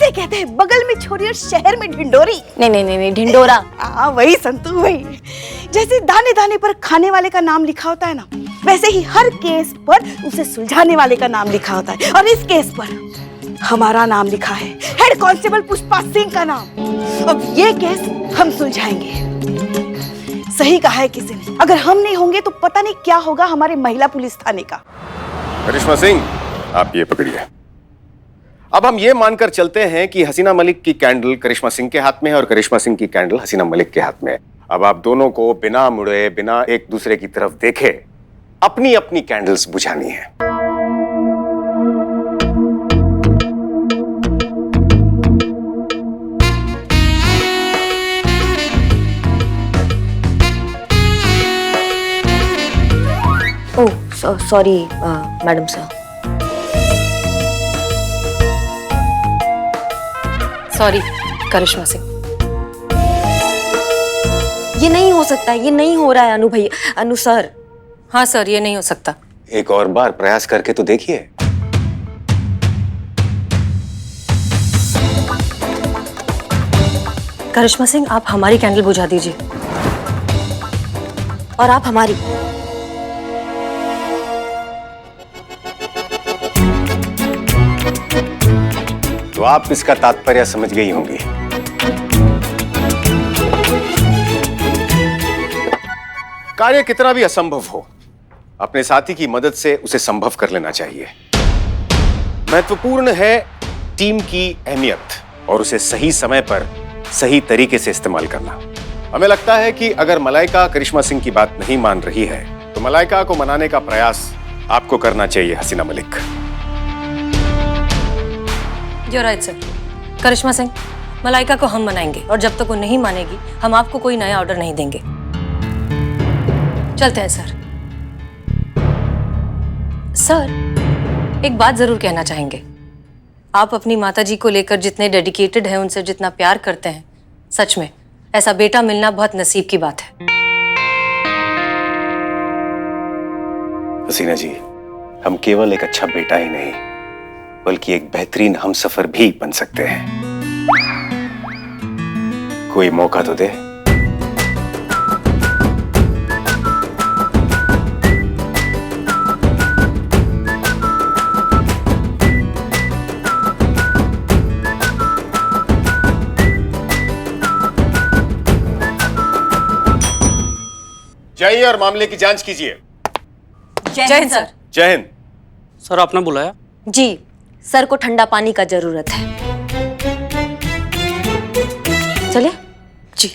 इसे कहते हैं बगल में छोरी और शहर में ढिंडोरी। नहीं नहीं नहीं, ढिंडोरा। हाँ वही संतू, वही। जैसे दाने दाने पर खाने वाले का नाम लिखा होता है ना, वैसे ही हर केस पर उसे सुलझाने वाले का नाम लिखा होता है। और इस केस पर हमारा नाम लिखा है, हेड कांस्टेबल पुष्पा सिंह का नाम। अब ये केस हम सुलझाएंगे। सही कहा है किसी ने, अगर हम नहीं होंगे तो पता नहीं क्या होगा हमारे महिला पुलिस थाने का। करिश्मा सिंह, आप ये पकड़िए। अब हम ये मानकर चलते हैं कि हसीना मलिक की कैंडल करिश्मा सिंह के हाथ में है और करिश्मा सिंह की कैंडल हसीना मलिक के हाथ में है। अब आप दोनों को बिना मुड़े, बिना एक दूसरे की तरफ देखे अपनी अपनी कैंडल्स बुझानी है। Oh sorry madam sir. Sorry Karishma Singh. ये नहीं हो सकता, ये नहीं हो रहा है अनु भैया, अनु सर। हाँ सर, ये नहीं हो सकता। एक और बार प्रयास करके तो देखिए। करिश्मा सिंह, आप हमारी कैंडल बुझा दीजिए और आप हमारी। तो आप इसका तात्पर्य समझ गई होंगी। कार्य कितना भी असंभव हो, अपने साथी की मदद से उसे संभव कर लेना चाहिए। महत्वपूर्ण है टीम की अहमियत और उसे सही समय पर सही तरीके से इस्तेमाल करना। हमें लगता है कि अगर मलाइका करिश्मा सिंह की बात नहीं मान रही है तो मलाइका को मनाने का प्रयास आपको करना चाहिए Hasina Malik. You're right, sir. Karishma Singh, Malaika को हम मनाएंगे और जब तक वो नहीं मानेगी हम आपको कोई नया ऑर्डर नहीं देंगे। चलते हैं सर। सर, एक बात जरूर कहना चाहेंगे। आप अपनी माताजी को लेकर जितने डेडिकेटेड हैं, उनसे जितना प्यार करते हैं, सच में ऐसा बेटा मिलना बहुत नसीब की बात है। हसीना जी, हम केवल एक अच्छा बेटा ही नहीं बल्कि एक बेहतरीन हमसफर भी बन सकते हैं। कोई मौका तो दे। जाइए और मामले की जांच कीजिए। जय हिंद सर। जय हिंद। सर, आपने बुलाया? जी, सर को ठंडा पानी का जरूरत है। चलिए जी।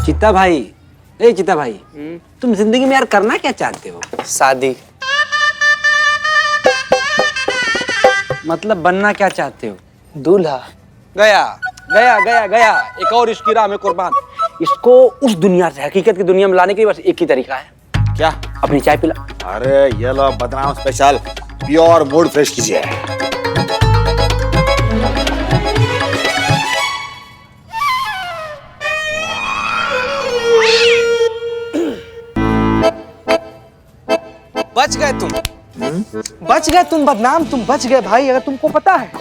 चित्ता भाई, ए चित्ता भाई, तुम जिंदगी में यार करना क्या चाहते हो? शादी। मतलब बनना क्या चाहते हो? दूल्हा। गया गया गया गया, एक और इसकी राह में कुर्बान। इसको उस दुनिया से हकीकत की दुनिया में लाने के लिए बस एक ही तरीका है। क्या? अपनी चाय पिला। अरे ये लो बदनाम स्पेशल, प्योर मूड फ्रेश कीजिए। बच गए तुम। बच गए तुम बदनाम, तुम बच गए भाई। अगर तुमको पता है,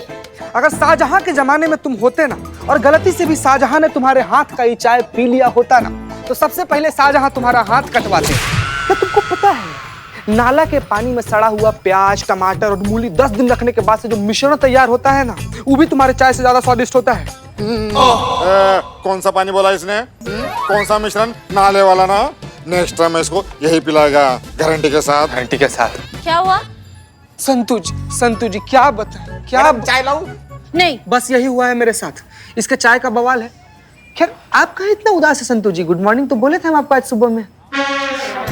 अगर शाहजहां के जमाने में तुम होते ना और गलती से भी शाहजहां ने तुम्हारे हाथ का ये चाय पी लिया होता ना, तो सबसे पहले शाहजहां तुम्हारा हाथ कटवाते। क्या तुमको पता है, नाला के पानी में सड़ा हुआ प्याज, टमाटर और मूली 10 दिन रखने के बाद से जो मिश्रण तैयार होता है ना, वो भी तुम्हारे चाय से ज्यादा स्वादिष्ट होता है। कौन सा पानी बोला इसने? कौन सा मिश्रण? नाले वाला ना। नेक्स्ट टाइम इसको यही पिलाएगा, गारंटी के साथ। गारंटी के साथ। क्या हुआ? संतू जी क्या बताएं? क्या चाय लाऊं? नहीं, बस यही हुआ है मेरे साथ। इसके चाय का बवाल है। खैर, आप कहाँ इतना उदास है संतू जी? गुड मॉर्निंग तो बोले थे हम आपको आज सुबह में।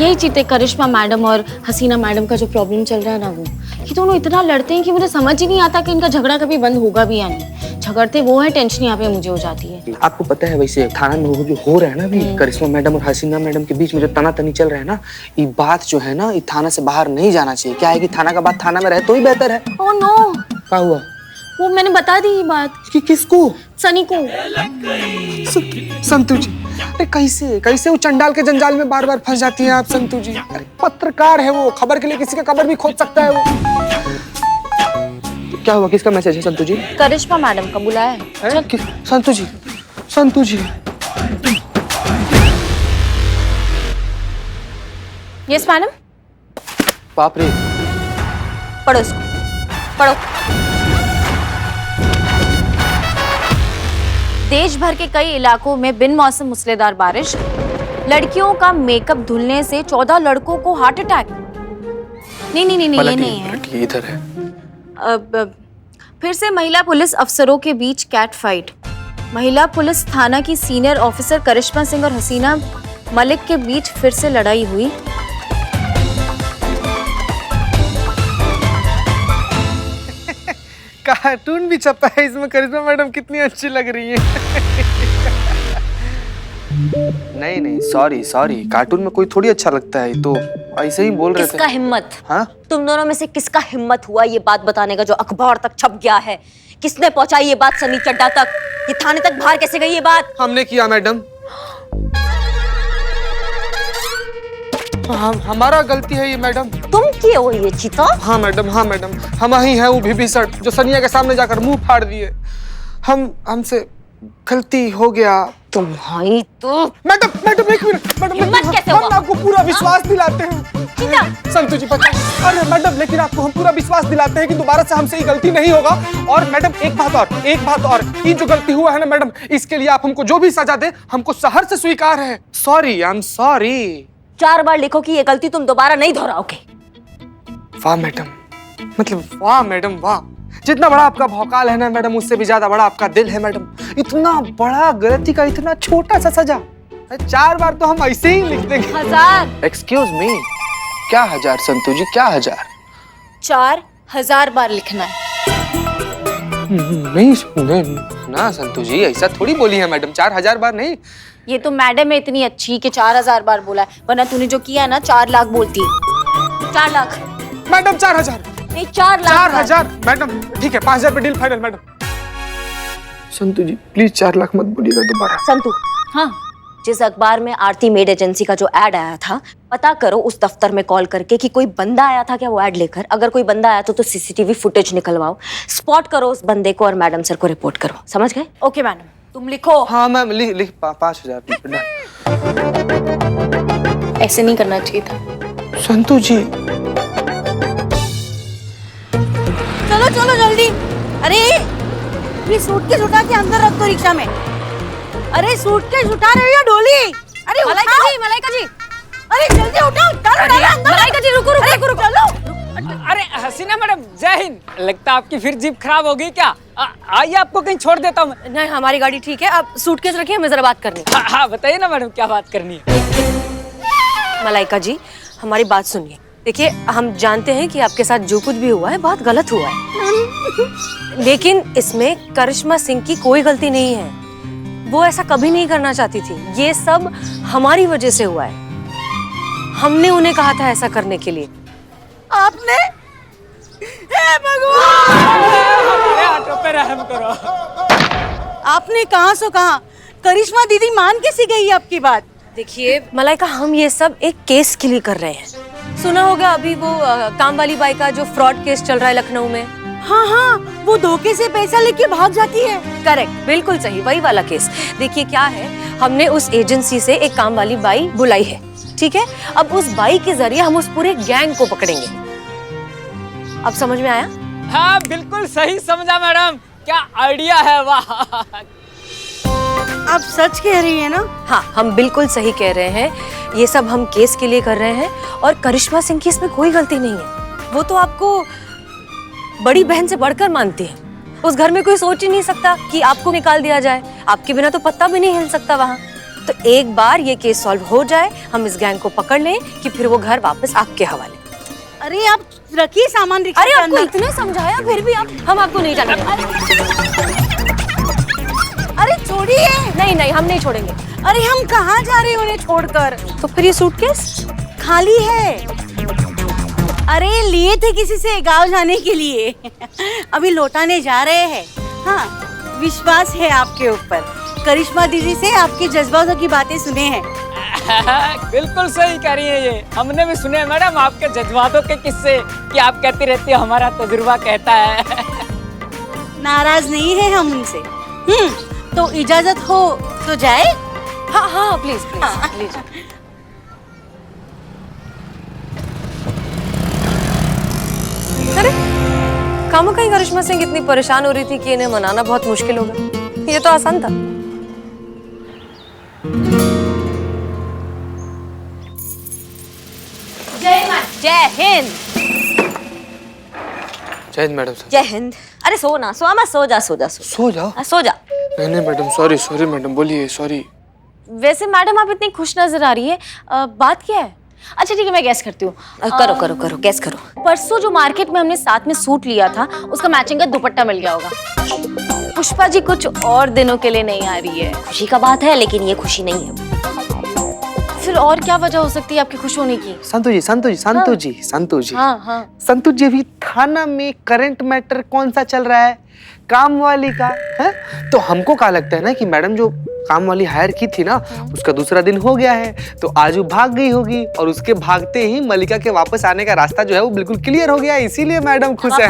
यही चीजें करिश्मा मैडम और हसीना मैडम का जो प्रॉब्लम चल रहा है ना, वो ये दोनों इतना लड़ते हैं कि मुझे समझ ही नहीं आता कि इनका झगड़ा कभी बंद होगा भी या नहीं। झगड़ते वो है, टेंशन यहाँ पे मुझे हो जाती है। आपको पता है वैसे थाना में वो जो हो रहा है ना अभी करिश्मा मैडम और हसीना मैडम के बीच में जो तनातनी चल रहा है ना, ये बात जो है ना, ये थाना से बाहर नहीं जाना चाहिए। क्या है कि थाना का बात थाना में रहे तो ही बेहतर है। ओह नो, क्या हुआ? वो मैंने बता दी ये बात कि किसको? सनी को। संतू जी, अरे कैसे कैसे वो चंडाल के जंजाल में बार बार फंस जाती हैं आप संतू जी? अरे पत्रकार है वो, खबर के लिए किसी का कबर भी खोद सकता है वो। क्या हुआ? किसका मैसेज है संतू जी? करिश्मा मैडम का बुलाया है। संतू जी, संतू जी। Yes madam. बाप रे, पढ़ो इसको, पढ़ो। देश भर के कई इलाकों में बिन मौसम मूसलाधार बारिश, लड़कियों का मेकअप धुलने से 14 लड़कों को हार्ट अटैक। नहीं नहीं नहीं नहीं, ये नहीं है, इधर है। अब फिर से महिला पुलिस अफसरों के बीच कैट फाइट। महिला पुलिस थाना की सीनियर ऑफिसर करिश्मा सिंह और हसीना मलिक के बीच फिर से लड़ाई हुई। कार्टून भी छपा है इसमें, करिश्मा मैडम कितनी अच्छी लग रही है। नहीं नहीं, सॉरी सॉरी, कार्टून में कोई थोड़ी अच्छा लगता है, तो ऐसे ही बोल रहे थे। किसका हिम्मत? हाँ? तुम दोनों में से किसका हिम्मत हुआ ये बात बताने का जो अखबार तक छप गया है? किसने पहुंचाई ये बात सनी चड्डा तक? ये थाने तक बाहर कैसे गई ये बात? हमने किया मैडम। हमारा गलती है ये मैडम। तुम किए हो ये चीता? हाँ मैडम, हाँ मैडम, हम ही हैं वो विभीषण जो सनिया के सामने जाकर मुंह फाड़ दिए। हमसे गलती हो गया। तुम्हारी तो मैडम मैडम एक मिनट मैडम, हिम्मत कैसे हुआ? हम आपको पूरा विश्वास दिलाते हैं। संतु जी बता, अरे मैडम लेकिन आपको हम पूरा विश्वास दिलाते हैं कि दोबारा से हमसे ये गलती नहीं होगा। और मैडम एक बात और, ये जो गलती हुआ है ना मैडम, इसके लिए आप हमको जो भी सजा दे हमको सहर से स्वीकार है। Sorry, I am sorry. 4 बार लिखो कि ये गलती तुम दोबारा नहीं दोहराओगे। वाह मैडम, मतलब वाह मैडम वाह, जितना बड़ा आपका भौकाल है ना मैडम, उससे भी ज्यादा बड़ा आपका दिल है मैडम। इतना बड़ा गलती का इतना छोटा सा सजा, 4 बार तो हम ऐसे ही लिख देंगे। 1000। एक्सक्यूज मी, क्या 1000 संतू जी, क्या 1000? 4000 बार लिखना है। नहीं ना संतू जी, ऐसा थोड़ी बोली है मैडम, 4000 बार नहीं। ये तो मैडम है इतनी अच्छी कि 4000 बार बोला है, वरना तूने जो किया है ना 4 लाख बोलती है। 4 लाख मैडम, 4000 नहीं, 4 लाख। 4000 मैडम, ठीक है 5000 पे deal final madam. Santu ji please 4 lakh मत बोलिएगा दोबारा। संतू, हाँ, जिस अखबार में आरती मेड एजेंसी का जो एड आया था, पता करो उस दफ्तर में कॉल करके कि कोई बंदा आया था क्या वो एड लेकर। अगर कोई बंदा आया तो सीसीटीवी फुटेज निकलवाओ, स्पॉट करो उस बंदे को और मैडम सर को रिपोर्ट करो। समझ गए? ओके मैडम, तुम लिखो। हाँ मैम, लिख 5000। ऐसे नहीं करना चाहिए था। संतू जी चलो चलो जल्दी। अरे ये सूटकेस उठा के अंदर रख दो रिक्शा में। अरे सूटकेस उठा रहे हो डोली? अरे मलाइका जी, अरे जल्दी उठाओ, डालो अंदर। मलाइका जी रुको रुको रुको, चलो। अरे हसीना मैडम जय हिंद। लगता है आपकी फिर जीप खराब हो गई क्या? आइए आपको कहीं छोड़ देता हूँ। नहीं, हमारी गाड़ी ठीक है, आप सूटकेस रखिए, हमें जरा बात करनी है। हाँ बताइए ना मैडम, क्या बात करनी है? मलाइका जी, हमारी बात सुनिए। देखिए, हम जानते हैं कि आपके साथ जो कुछ भी हुआ है बहुत गलत हुआ है, लेकिन इसमें करिश्मा सिंह की कोई गलती नहीं है। वो ऐसा कभी नहीं करना चाहती थी। ये सब हमारी वजह से हुआ है। हमने उन्हें कहा था ऐसा करने के लिए। आपने? हे भगवान! हमारे ऑटो पे रहम करो। आपने कहाँ सो कहाँ? करिश्मा दीदी मान कैसी गई आपकी बात? देखिए मलाइका, हम ये सब एक केस के लिए कर रहे हैं। सुना होगा अभी वो काम वाली बाई का जो फ्रॉड केस चल रहा है लखनऊ में। हाँ हाँ, वो धोखे से पैसा लेके भाग जाती है। करेक्ट, बिल्कुल सही, वही वाला केस। देखिए क्या है, हमने उस एजेंसी से एक काम वाली बाई बुलाई है, ठीक है? अब उस बाई के जरिए हम उस पूरे गैंग को पकड़ेंगे। अब समझ में आया? हाँ बिल्कुल सही समझा मैडम, क्या आइडिया है, वाह। आप सच कह रही है ना? हाँ, हम बिल्कुल सही कह रहे हैं। ये सब हम केस के लिए कर रहे हैं और करिश्मा सिंह की इसमें कोई गलती नहीं है। वो तो आपको बड़ी बहन से बढ़कर मानती है। उस घर में कोई सोच ही नहीं सकता कि आपको निकाल दिया जाए। आपके बिना तो पत्ता भी नहीं हिल सकता वहाँ। तो एक बार ये केस सॉल्व हो जाए, हम इस गैंग को पकड़ लें कि फिर वो घर वापस आपके हवाले। अरे आप रखिए सामान रिक्शा अरे के आपको अंदर। इतने समझाया फिर भी हम आपको नहीं जाने देंगे। अरे छोड़िए। नहीं नहीं, हम नहीं छोड़ेंगे। अरे हम कहाँ जा रहे हैं उन्हें छोड़कर? तो फिर ये सूटकेस खाली है। अरे लिए थे किसी से गांव जाने के लिए, अभी लौटाने जा रहे हैं। हाँ, विश्वास है आपके ऊपर। करिश्मा दीदी से आपके जज्बातों की बातें सुने हैं। बिल्कुल सही कह रही है ये, हमने भी सुने मैडम आपके जज्बातों के किस्से कि आप कहती रहती हो हमारा तजुर्बा कहता है। नाराज नहीं है हम उनसे। तो इजाजत हो तो जाए? हाँ हाँ प्लीज प्लीज प्लीज। अरे कामों का ही करिश्मा सिंह इतनी परेशान हो रही थी कि इन्हें मनाना बहुत मुश्किल होगा। ये तो आसान था। जय हिंद। जय हिंद मैडम। जय हिंद। अरे सो ना, सो मत, सो जा सो जा सो सो जाओ। जा, सो जा। नहीं मैडम, सॉरी सॉरी मैडम, बोलिए सॉरी। वैसे मैडम आप इतनी खुश नजर आ रही है, बात क्या है? अच्छा ठीक है, मैं गैस करती हूँ। करो करो करो, गैस करो। परसों जो मार्केट में हमने साथ में सूट लिया था, उसका मैचिंग का दुपट्टा मिल गया होगा। पुष्पा जी कुछ और दिनों के लिए नहीं आ रही है। खुशी का बात है, लेकिन ये खुशी नहीं है। फिर और क्या वजह हो सकती है आपकी खुश होने की? संतु जी, संतु जी, संतु जी, संतु जी। हाँ हाँ। संतु जी, अभी थाना में करंट मैटर कौन सा चल रहा है? काम वाली का है। तो हमको क्या लगता है ना कि मैडम जो काम वाली हायर की थी ना, उसका दूसरा दिन हो गया है, तो आज वो भाग गई होगी और उसके भागते ही मलिका के वापस आने का रास्ता जो है वो बिल्कुल क्लियर हो गया, इसीलिए मैडम खुश है।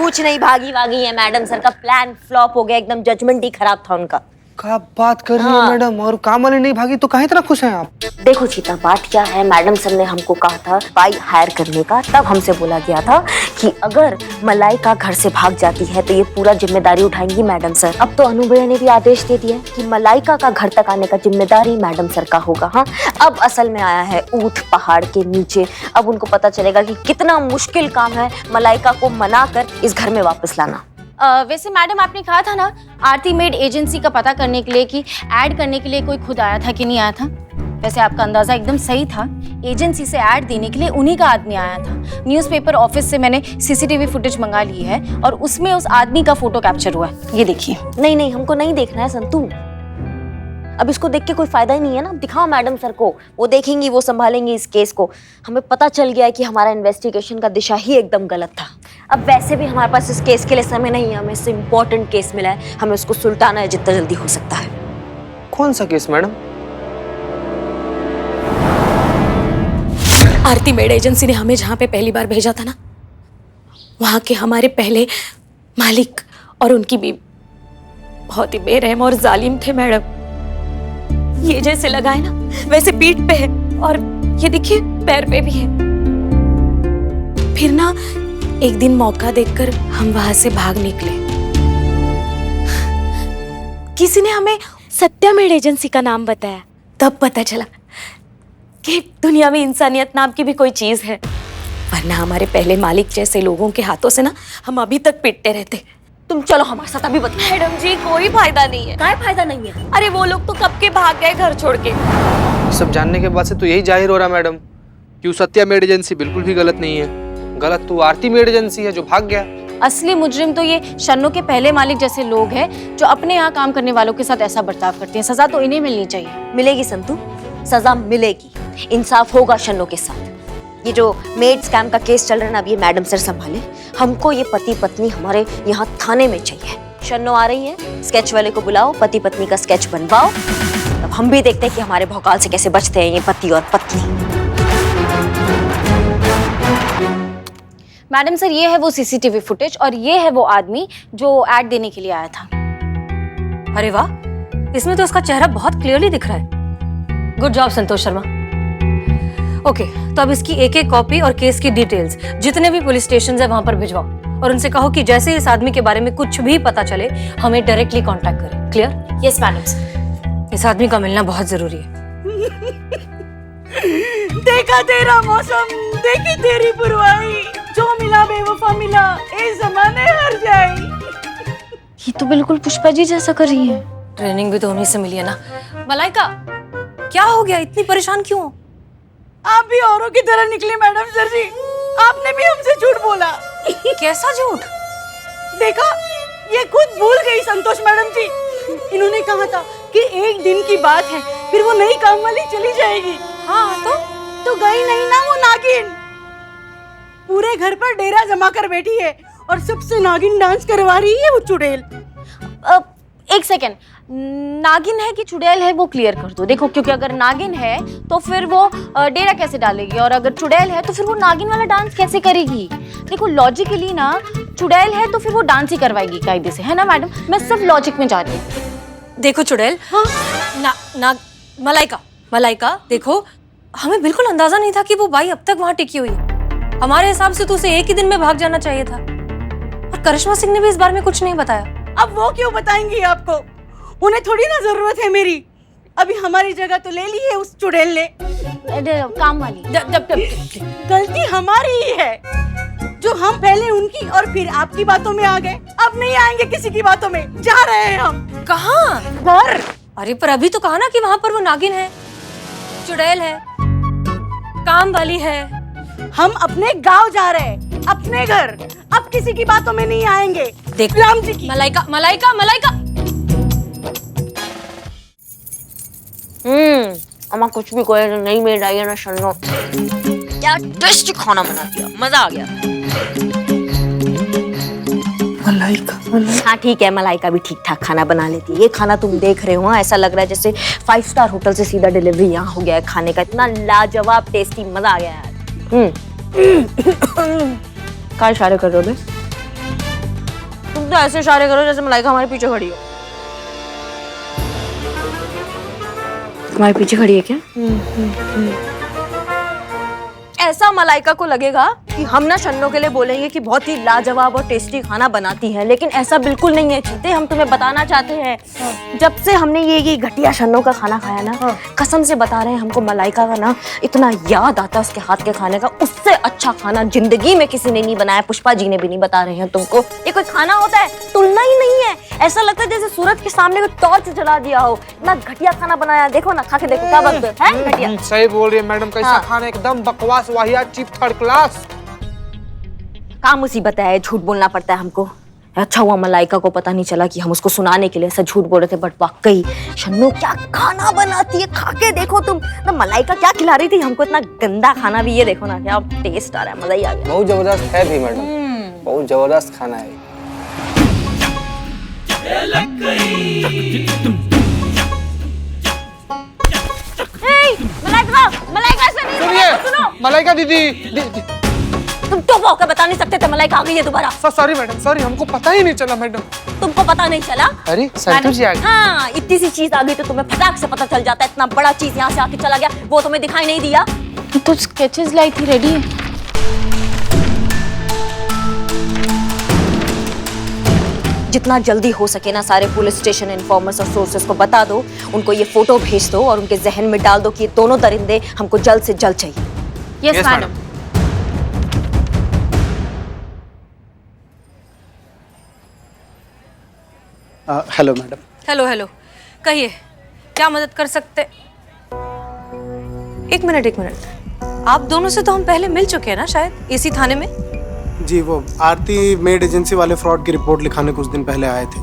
कुछ नहीं भागी वागी है मैडम, सर का प्लान फ्लॉप हो गया, एकदम जजमेंट ही खराब था उनका। क्या बात कर रही है मैडम? और काम वाली नहीं भागी तो काहे इतना खुश हैं आप? देखो सीता, बात क्या है, मैडम सर ने हमको कहा था बाई हायर करने का, तब हमसे बोला गया था कि अगर मलाइका घर से भाग जाती है तो ये पूरा जिम्मेदारी उठाएंगी मैडम सर। अब तो अनु भैया ने भी आदेश दे दिया कि मलाइका का घर तक आने का जिम्मेदारी मैडम सर का होगा। हाँ, अब असल में आया है ऊंट पहाड़ के नीचे। अब उनको पता चलेगा कि कितना मुश्किल काम है मलाइका को मनाकर इस घर में वापस लाना। वैसे मैडम आपने कहा था ना आरती मेड एजेंसी का पता करने के लिए कि ऐड करने के लिए कोई खुद आया था कि नहीं आया था? वैसे आपका अंदाजा एकदम सही था। एजेंसी से ऐड देने के लिए उन्हीं का आदमी आया था। न्यूज़पेपर ऑफिस से मैंने सीसीटीवी फुटेज मंगा ली है और उसमें उस आदमी का फोटो कैप्चर हुआ है। ये देखिए। नहीं नहीं, हमको नहीं देखना है संतू। अब इसको देख के कोई फायदा ही नहीं है ना। दिखाओ मैडम सर को, वो देखेंगी, वो संभालेंगी इस केस को। हमें पता चल गया है कि हमारा इन्वेस्टिगेशन का दिशा ही एकदम गलत था। अब वैसे भी हमारे पास इस केस के लिए समय नहीं है, हमें इससे इम्पोर्टेंट केस मिला है, हमें उसको सुलटाना है जितना जल्दी हो सकता है। कौन सा केस मैडम? आरती मेड एजेंसी ने हमें जहाँ पे पहली बार भेजा था ना, वहाँ के हमारे पहले मालिक और उनकी बीवी बहुत ही बेरहम और जालिम थे मैडम। ये जैसे लगा है ना वैसे पीठ पे है और ये देखिए पैर पे भी है। फिर ना एक दिन मौका देखकर हम वहां से भाग निकले। किसी ने हमें सत्या मेड एजेंसी का नाम बताया, तब पता चला कि दुनिया में इंसानियत नाम की भी कोई चीज है, वरना हमारे पहले मालिक जैसे लोगों के हाथों से ना हम अभी तक पिटते रहते। तुम चलो हमारे साथ, अभी बताओ। मैडम जी कोई फायदा नहीं है। क्या फायदा नहीं है? अरे वो लोग तो कब के भाग गए घर छोड़ के। सब जानने के बाद से तो यही जाहिर हो रहा मैडम कि वो सत्या मेड एजेंसी बिल्कुल भी गलत नहीं है। गलत तो आरती मेड एजेंसी है जो भाग गया। असली मुजरिम तो ये शन्नो के पहले मालिक जैसे लोग हैं जो अपने यहाँ काम करने वालों के साथ ऐसा बर्ताव करते हैं। सजा तो इन्हें मिलनी चाहिए। मिलेगी संतू, सजा मिलेगी, इंसाफ होगा शन्नो के साथ। ये जो मेड स्कैम का केस चल रहा है ना, अब ये मैडम सर संभाले। हमको ये पति पत्नी हमारे यहाँ थाने में चाहिए। शन्नो आ रही है, स्केच वाले को बुलाओ, पति पत्नी का स्केच बनवाओ, तब हम भी देखते हैं कि हमारे भौकाल से कैसे बचते हैं ये पति और पत्नी। मैडम सर, ये है वो सीसीटीवी फुटेज और ये है वो आदमी जो ऐड देने के लिए आया था। अरे वाह, इसमें तो उसका चेहरा बहुत क्लियरली दिख रहा है। Good job Santosh Sharma. Okay, तो अब इसकी एक एक कॉपी और केस की डिटेल्स जितने भी पुलिस स्टेशन है वहां पर भिजवाओ और उनसे कहो कि जैसे इस आदमी के बारे में कुछ भी पता चले हमें डायरेक्टली कांटेक्ट करें। क्लियर? Yes madam sir. इस आदमी का मिलना बहुत जरूरी है। देखा तेरा मौसम, देखी तेरी पुरवाई, जो मिला बेवफा मिला, ए ज़माने हर जाई। ये तो बिल्कुल पुष्पा जी जैसा कर रही है। ट्रेनिंग भी तो उन्हीं से मिली है ना। मलाइका, क्या हो गया, इतनी परेशान क्यों हो? आप भी औरों की तरह निकली मैडम सर जी, आपने भी हमसे झूठ बोला। कैसा झूठ? देखा, ये खुद भूल गई संतोष मैडम जी। इन्होंने कहा था कि एक दिन की बात है, फिर वो नई काम वाली चली जाएगी। हाँ तो गई नहीं ना वो नागिन। पूरे घर पर डेरा जमा कर बैठी है और सबसे नागिन डांस करवा रही है वो चुड़ैल। एक सेकेंड, नागिन है कि चुड़ैल है वो क्लियर कर दो। देखो, क्योंकि अगर नागिन है तो फिर वो डेरा कैसे डालेगी, और अगर चुड़ैल है तो फिर वो नागिन वाला डांस कैसे करेगी? देखो लॉजिकली ना, चुड़ैल है तो फिर वो डांस ही करवाएगी कायदे से, है ना मैडम? मैं सिर्फ लॉजिक में जा रही हूँ। देखो चुड़ैल, हाँ? मलाइका देखो, हमें बिल्कुल अंदाजा नहीं था कि वो बाई अब तक वहां टिकी हुई है। हमारे हिसाब से तो उसे एक ही दिन में भाग जाना चाहिए था, और करिश्मा सिंह ने भी इस बारे में कुछ नहीं बताया। अब वो क्यों बताएंगी आपको? उन्हें थोड़ी ना जरूरत है मेरी। अभी हमारी जगह तो ले ली है उस चुड़ैल ने। काम वाली गलती हमारी ही है, जो हम पहले उनकी और फिर आपकी बातों में आ गए। अब नहीं आएंगे किसी की बातों में। जा रहे हैं हम। कहाँ? घर। अरे पर अभी तो कहा ना कि वहां पर वो नागिन है, चुड़ैल है, काम वाली है। हम अपने गांव जा रहे हैं, अपने घर। अब किसी की बातों में नहीं आएंगे। देख राम जी की। मलाइका अम्मा कुछ भी कोई नहीं मेड आई है ना शन्नो, क्या टेस्टी खाना बना दिया, मजा आ गया। मलाइका हाँ ठीक है, मलाइका भी ठीक ठाक खाना बना लेती है। ये खाना तुम देख रहे हो, ऐसा लग रहा है जैसे 5 स्टार होटल से सीधा डिलीवरी यहाँ हो गया है खाने का। इतना लाजवाब टेस्टी, मजा आ गया यार। क्या इशारे कर रहे हो बे? तुम तो ऐसे इशारे करो जैसे मलाइका हमारे पीछे खड़ी हो। हमारे पीछे खड़ी है क्या? ऐसा मलाइका को लगेगा कि हम ना शन्नो के लिए बोलेंगे कि बहुत ही लाजवाब और टेस्टी खाना बनाती है, लेकिन ऐसा बिल्कुल नहीं है चीते। हम तुम्हें बताना चाहते हैं, जब से हमने ये घटिया शन्नो का खाना खाया ना, कसम से बता रहे हैं, हमको मलाइका का ना इतना याद आता है उसके हाथ के खाने का। उससे अच्छा खाना जिंदगी में किसी ने नहीं बनाया, पुष्पा जी ने भी नहीं बता रहे हैं तुमको। ये कोई खाना होता है? तुलना ही नहीं है। ऐसा लगता है जैसे सूरज के सामने कोई टॉर्च जला दिया हो। इतना घटिया खाना बनाया, देखो ना, खा के देखो क्या बात है। घटिया। सही बोल रही है मैडम, कैसा खाना, एकदम बकवास, वाहियात, चीप, थर्ड क्लास। क्या मुसीबत है, झूठ बोलना पड़ता है हमको। अच्छा हुआ मलाइका को पता नहीं चला कि हम उसको सुनाने के लिए ऐसा झूठ बोल रहे थे, बट वाकई शन्नो क्या खाना बनाती है। खा के देखो तुम ना, मलाइका क्या खिला रही थी हमको, इतना गंदा खाना भी। ये देखो ना क्या टेस्ट आ रहा है, मजा ही आ गया। बहुत जबरदस्त है थी मैडम, बहुत जबरदस्त खाना है। मलाइका से नहीं, सुनिए मलाइका दीदी, तुम तो होकर बता नहीं सकते थे मलाइका आ गई है दोबारा? सॉरी मैडम, सॉरी, हमको पता ही नहीं चला मैडम। तुमको पता नहीं चला? अरे संतोष जी आ गए। हाँ, इतनी सी चीज आ गई तो तुम्हें फटाक से पता चल जाता है। इतना बड़ा चीज यहाँ से आके चला गया, वो तुम्हें दिखाई नहीं दिया? तो स्केचेस लाई थी, रेडी है। जितना जल्दी हो सके ना सारे पुलिस स्टेशन इन्फॉर्मर्स और सोर्सेस को बता दो, उनको ये फोटो भेज दो और उनके जहन में डाल दो कि ये दोनों दरिंदे हमको जल्द से जल्द चाहिए। Yes madam. Hello madam. Hello, कहिए क्या मदद कर सकते? एक मिनट, आप दोनों से तो हम पहले मिल चुके हैं ना शायद, इसी थाने में। जी, वो आरती मेड एजेंसी वाले फ्रॉड की रिपोर्ट लिखाने कुछ दिन पहले आए थे।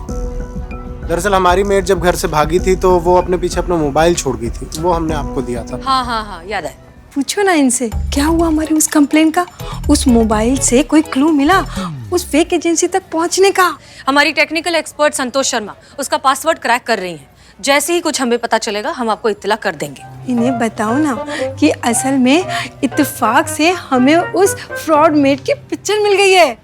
दरअसल हमारी मेड जब घर से भागी थी तो वो अपने पीछे अपना मोबाइल छोड़ गई थी, वो हमने आपको दिया था। हाँ, याद है। पूछो ना इनसे क्या हुआ हमारी उस कंप्लेन का। उस मोबाइल से कोई क्लू मिला उस फेक एजेंसी तक पहुंचने का? हमारी टेक्निकल एक्सपर्ट संतोष शर्मा उसका पासवर्ड क्रैक कर रही हैं। जैसे ही कुछ हमें पता चलेगा हम आपको इत्तला कर देंगे। इन्हें बताओ ना कि असल में इत्तेफाक से हमें उस फ्रॉड मेड की पिक्चर मिल गई है।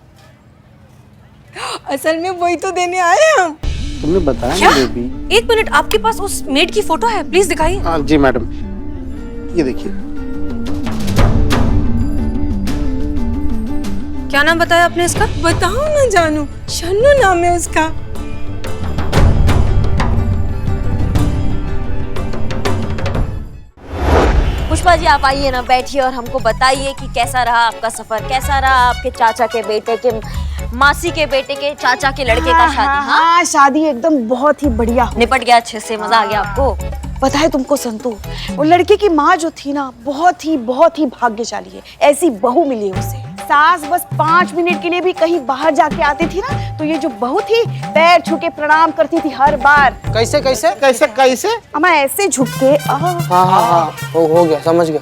असल में वही तो देने आए हम। तुमने बताया क्या? ना बेबी। एक मिनट, आपके पास उस मेड की फोटो है? प्लीज दिखाइए। हाँ जी मैडम, ये देखिए। क्या नाम बताया आपने इसका? बताओ ना जानू, शन्नू नाम है उसका। पुष्पा जी आप आइए ना, बैठिए और हमको बताइए कि कैसा रहा आपका सफर, कैसा रहा आपके चाचा के बेटे के, मासी के बेटे के चाचा के लड़के का शादी? हाँ, शादी एकदम बहुत ही बढ़िया। निपट गया अच्छे से, मजा आ गया आपको? पता है तुमको संतू, वो लड़के की माँ जो थी ना, बहुत ही भाग्यशाली है। ऐसी बहू मिली है उसे। सास बस 5 मिनट के लिए भी कहीं बाहर जाके आती थी ना, तो ये जो बहू थी पैर छू के प्रणाम करती थी हर बार। कैसे कैसे कैसे कैसे? अम्मा ऐसे झुक के हाँ, हो गया, समझ गया।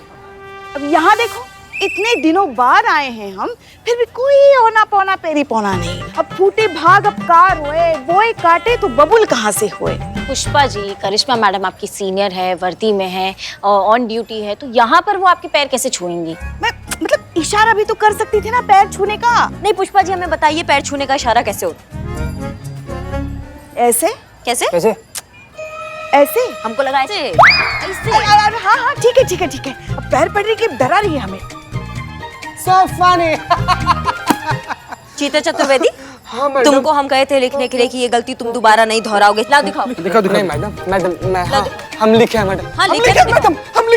अब यहाँ देखो, इतने दिनों बाद आए हैं हम, फिर भी कोई होना पौना पेरी पौना नहीं। अब फूटे भाग अब कार हुए, बोए काटे तो बबुल कहाँ से हुए। पुष्पा जी, करिश्मा मैडम आपकी सीनियर है, वर्दी में है, ऑन ड्यूटी है, तो यहाँ पर वो आपके पैर कैसे छुएंगी? मैं मतलब इशारा भी तो कर सकती थी ना पैर छूने का। नहीं पुष्पा जी, हमें बताइए पैर छूने का इशारा कैसे होता? ऐसे? कैसे कैसे? ऐसे? हमको लगा ऐसे। ऐसे? हाँ, ठीक है। अब पैर पड़ने की डरा रही है हमें। So funny. चीता चतुर्वेदी, हाँ मैडम। तुमको हम कहे थे लिखने के लिए कि ये गलती तुम दोबारा नहीं दोहराओगे। लाओ दिखाओ। दिखा नहीं मैडम मैं हाँ, हम लिखे हैं मैडम। हाँ, हम लिखे लिखे हैं मैडम, हम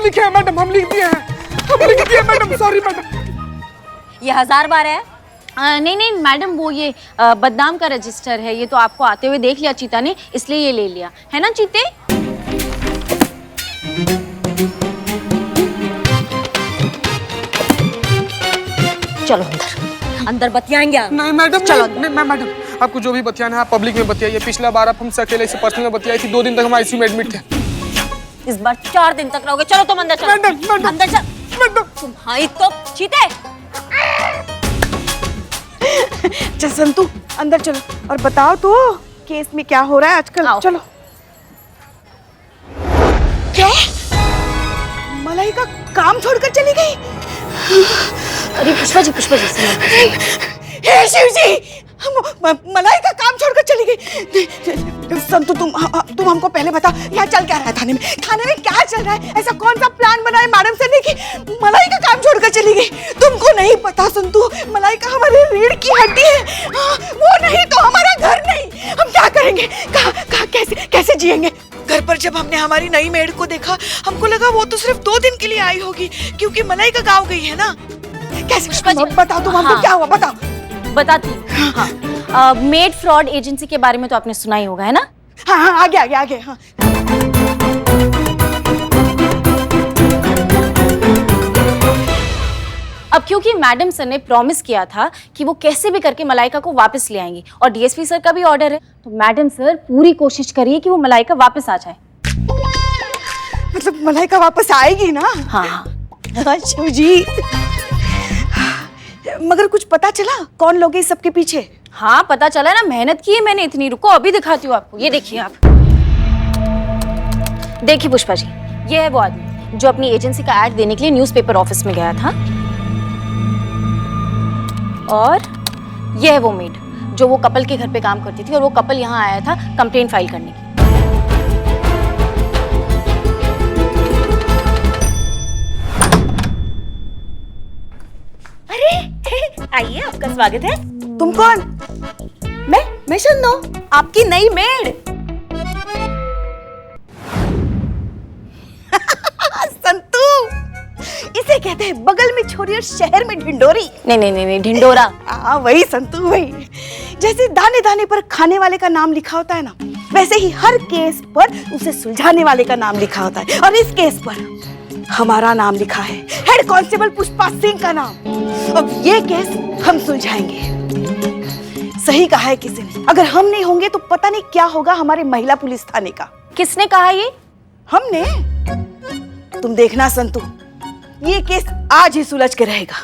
लिखे हैं मैडम, हम लिख दिए हैं मैडम, सॉरी मैडम। ये 1000 बार है। नहीं मैडम, वो ये बदनाम का रजिस्टर है, ये तो आपको आते हुए देख लिया चीता ने, इसलिए ये ले लिया है ना चीते। चलो अंदर बतियाएंगे। नहीं मैडम, चलो मैं मैडम, आपको जो भी बतियाना है आप पब्लिक में बतियाइए। पिछला बार आप हमसे अकेले से पर्सनल में बतियाई थी, 2 दिन तक हम आईसीयू में एडमिट थे। इस बार 4 दिन तक रहोगे। चलो तुम अंदर चलो। मैडम, अंदर चल। तुम्हारी तो चीते। चल संतू अंदर चलो और बताओ तो केस में क्या हो रहा है आजकल। चलो। क्या? मलाइका काम छोड़कर चली गई? अरे पुष्पा जी हे शिव जी, मलाइका काम छोड़कर चली गई। संतू तुम हमको पहले बता, यहाँ चल क्या रहा है थाने में? थाने में क्या चल रहा है? ऐसा कौन सा प्लान बना है मैडम सर ने कि मलाइका काम छोड़कर चली गई? तुमको नहीं पता संतू, मलाइका हमारे रीढ़ की हड्डी है। वो नहीं तो हमारा घर नहीं। हम क्या करेंगे? कहाँ कैसे जिएंगे? घर पर जब हमने हमारी नई मेड को देखा, हमको लगा वो तो सिर्फ 2 दिन के लिए आई होगी, क्योंकि मलाइका गाँव गई है ना। कैसे? बताओ तुम हमको, क्या हुआ बताओ। बताती हाँ। मेड फ्रॉड एजेंसी के बारे में तो आपने सुना ही होगा, है ना? हाँ, आगे हाँ। अब क्योंकि मैडम सर ने प्रॉमिस किया था कि वो कैसे भी करके मलाइका को वापस ले आएंगी, और डीएसपी सर का भी ऑर्डर है, तो मैडम सर पूरी कोशिश करिए कि वो मलाइका वापस आ जाए। मतलब मलाइका वापस आएगी ना? हाँ। शिव जी, मगर कुछ पता चला कौन लोग हैं इस सबके पीछे? हाँ पता चला ना, मेहनत की है मैंने इतनी। रुको अभी दिखाती हूँ आपको। ये देखिए आप, देखिए पुष्पा जी, ये है वो आदमी जो अपनी एजेंसी का एड देने के लिए न्यूज़पेपर ऑफिस में गया था, और ये है वो मेड जो वो कपल के घर पे काम करती थी, और वो कपल यहाँ आया था कंप्लेंट फाइल करने की। आइए, आपका स्वागत है। तुम कौन? मैं शन्नो, आपकी नई मेड। संतू, इसे कहते हैं बगल में छोरी और शहर में ढिंडोरी। नहीं ढिंडोरा। हाँ वही संतू, वही। जैसे दाने दाने पर खाने वाले का नाम लिखा होता है ना, वैसे ही हर केस पर उसे सुलझाने वाले का नाम लिखा होता है, और इस केस पर हमारा नाम लिखा है, हेड कांस्टेबल पुष्पा सिंह का नाम। अब ये केस हम सुलझाएंगे। सही कहा है किसी ने, अगर हम नहीं होंगे तो पता नहीं क्या होगा हमारे महिला पुलिस थाने का। किसने कहा ये? हमने। तुम देखना संतू, ये केस आज ही सुलझ के रहेगा।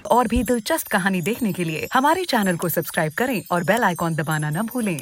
और भी दिलचस्प कहानी देखने के लिए हमारे चैनल को सब्सक्राइब करें और बेल आइकॉन दबाना न भूलें।